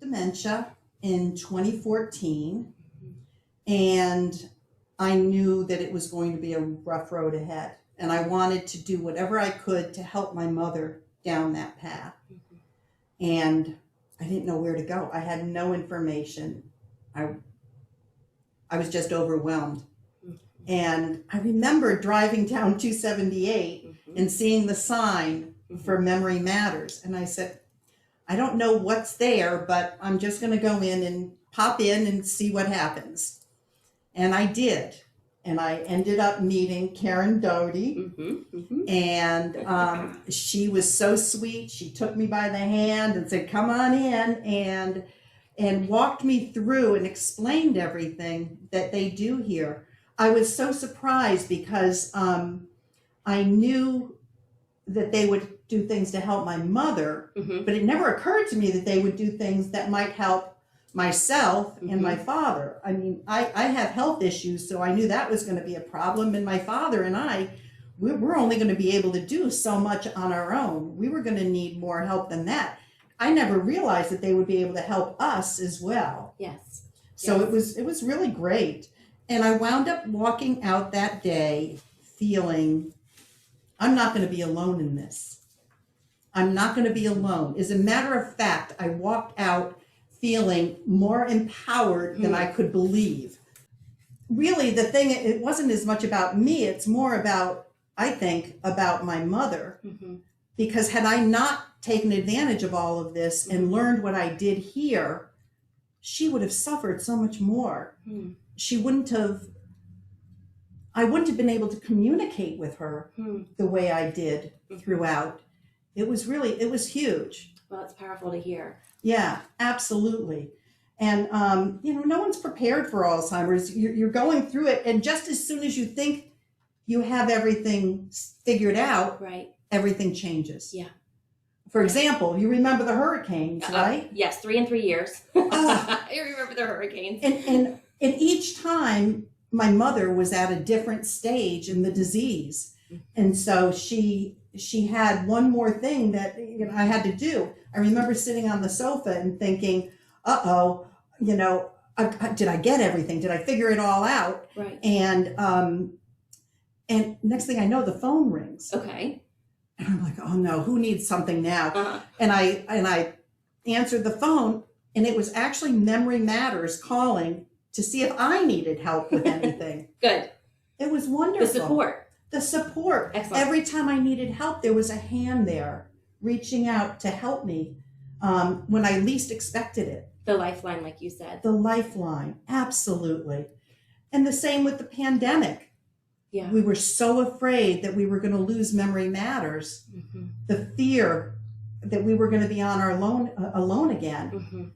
dementia in 2014, and I knew that it was going to be a rough road ahead. And I wanted to do whatever I could to help my mother down that path. And I didn't know where to go. I had no information. I was just overwhelmed. And I remember driving down 278 and seeing the sign for Memory Matters. And I said, I don't know what's there, but I'm just going to go in and pop in and see what happens. And I did. And I ended up meeting Karen Doty. And she was so sweet. She took me by the hand and said, come on in, and walked me through and explained everything that they do here. I was so surprised because I knew that they would do things to help my mother, but it never occurred to me that they would do things that might help myself and my father. I mean, I have health issues, so I knew that was going to be a problem. And my father and we're only going to be able to do so much on our own. We were going to need more help than that. I never realized that they would be able to help us as well. Yes. So it was really great. And I wound up walking out that day feeling, I'm not going to be alone in this. I'm not going to be alone. As a matter of fact, I walked out feeling more empowered than I could believe. Really, the thing, it wasn't as much about me. It's more about, I think, about my mother. Because had I not taken advantage of all of this and learned what I did here, she would have suffered so much more. I wouldn't have been able to communicate with her the way I did throughout. It was huge. Well, it's powerful to hear. Yeah, absolutely. And, no one's prepared for Alzheimer's. You're going through it. And just as soon as you think you have everything figured out, right, everything changes. Yeah. For example, you remember the hurricanes, right? Yes, 3 and 3 years. I remember the hurricanes. And each time my mother was at a different stage in the disease. And so she had one more thing that I had to do. I remember sitting on the sofa and thinking, did I get everything? Did I figure it all out? Right. And next thing I know, the phone rings. Okay. And I'm like, oh no, who needs something now? And I answered the phone, and it was actually Memory Matters calling to see if I needed help with anything. Good. It was wonderful. The support. Excellent. Every time I needed help, there was a hand there reaching out to help me when I least expected it. The lifeline, like you said. The lifeline, absolutely. And the same with the pandemic. Yeah. We were so afraid that we were going to lose Memory Matters. The fear that we were going to be on our alone again.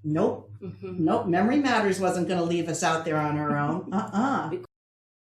Nope. Nope. Memory Matters wasn't going to leave us out there on our own.